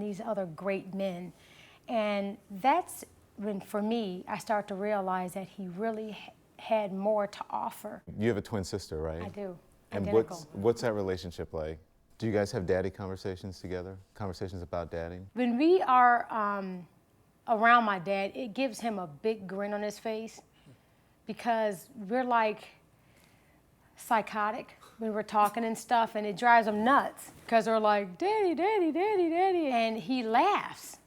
these other great men. And that's when, for me, I start to realize that he really had more to offer. You have a twin sister, right? I do. And identical. what's that relationship like? Do you guys have daddy conversations together? Conversations about daddy? When we are around my dad, it gives him a big grin on his face because we're like psychotic when we're talking and stuff, and it drives him nuts because we're like, daddy, daddy, daddy, daddy, and he laughs.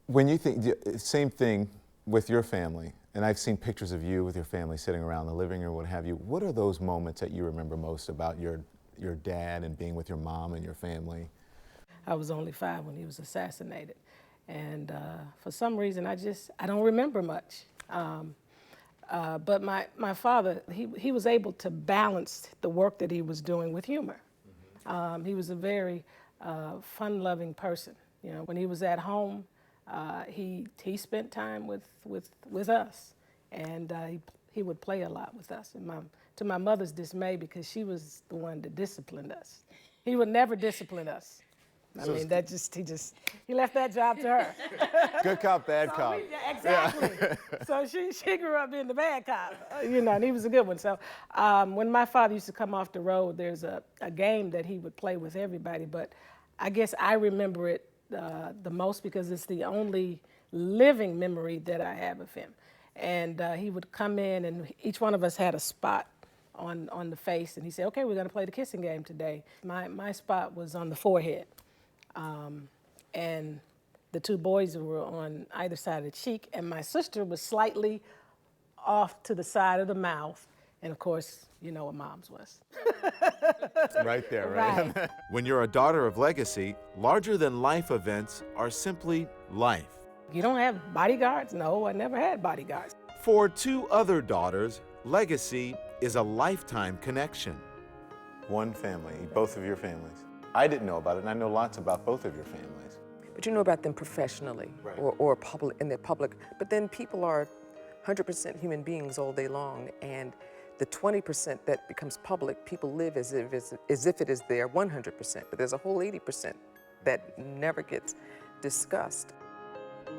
When you think, same thing with your family, and I've seen pictures of you with your family sitting around the living room, what have you, what are those moments that you remember most about your dad and being with your mom and your family? I was only 5 when he was assassinated. And for some reason, I don't remember much. But my father, he was able to balance the work that he was doing with humor. He was a very fun-loving person. You know, when he was at home, he spent time with us, and he would play a lot with us. And to my mother's dismay, because she was the one that disciplined us. He would never discipline us. I mean, he left that job to her. Good cop, bad cop. Exactly. Yeah. So she grew up being the bad cop, you know, and he was a good one. So when my father used to come off the road, there's a game that he would play with everybody, but I guess I remember it the most because it's the only living memory that I have of him. And he would come in, and each one of us had a spot on the face, and he said, okay, we're gonna play the kissing game today. My spot was on the forehead. And the 2 boys were on either side of the cheek, and my sister was slightly off to the side of the mouth. And of course, you know what mom's was. Right there, right? Right. When you're a daughter of legacy, larger-than-life events are simply life. You don't have bodyguards? No, I never had bodyguards. For 2 other daughters, legacy is a lifetime connection. One family, both of your families. I didn't know about it, and I know lots about both of your families. But you know about them professionally, right, or public, in the public. But then people are 100% human beings all day long, and the 20% that becomes public, people live as if it is their 100%. But there's a whole 80% that never gets discussed.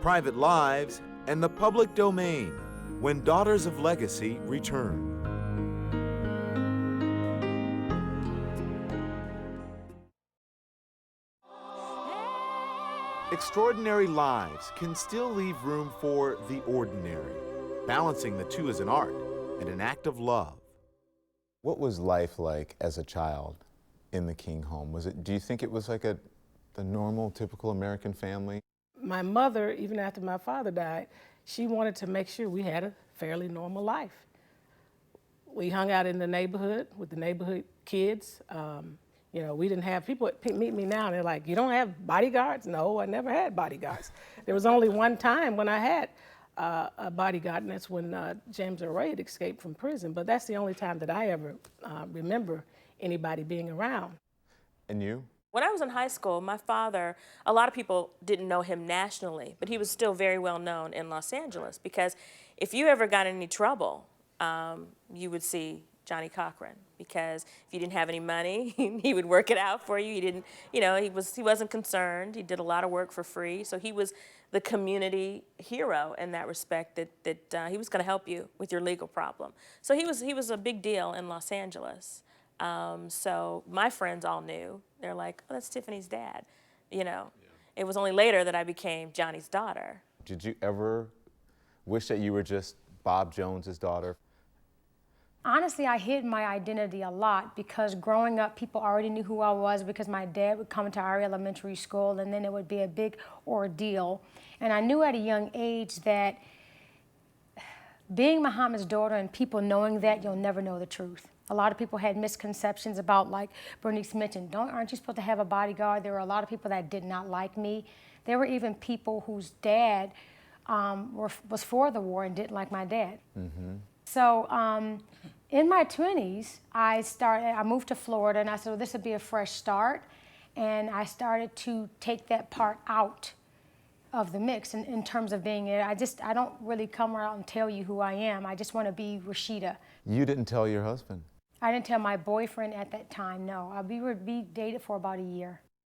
Private lives and the public domain when Daughters of Legacy return. Extraordinary lives can still leave room for the ordinary. Balancing the two is an art and an act of love. What was life like as a child in the King home? Do you think it was like the normal, typical American family? My mother, even after my father died, she wanted to make sure we had a fairly normal life. We hung out in the neighborhood with the neighborhood kids. You know, we didn't have, people meet me now and they're like, you don't have bodyguards? No, I never had bodyguards. There was only one time when I had a bodyguard, and that's when James Earl Ray had escaped from prison. But that's the only time that I ever remember anybody being around. And you? When I was in high school, my father, a lot of people didn't know him nationally, but he was still very well known in Los Angeles, because if you ever got in any trouble, you would see Johnnie Cochran, because if you didn't have any money, he would work it out for you. He didn't, you know, he wasn't concerned. He did a lot of work for free. So he was the community hero in that respect, that he was going to help you with your legal problem. So he was a big deal in Los Angeles. So my friends all knew. They're like, oh, that's Tiffany's dad, you know. Yeah. It was only later that I became Johnny's daughter. Did you ever wish that you were just Bob Jones's daughter? Honestly, I hid my identity a lot because growing up, people already knew who I was because my dad would come to our elementary school, and then it would be a big ordeal. And I knew at a young age that being Muhammad's daughter and people knowing that, you'll never know the truth. A lot of people had misconceptions about, like Bernice mentioned, aren't you supposed to have a bodyguard? There were a lot of people that did not like me. There were even people whose dad was for the war and didn't like my dad. Mm-hmm. So in my 20s, I moved to Florida, and I said, well, this would be a fresh start. And I started to take that part out of the mix in terms of being it. I don't really come around and tell you who I am. I just want to be Rashida. You didn't tell your husband? I didn't tell my boyfriend at that time, no. We dated for about a year.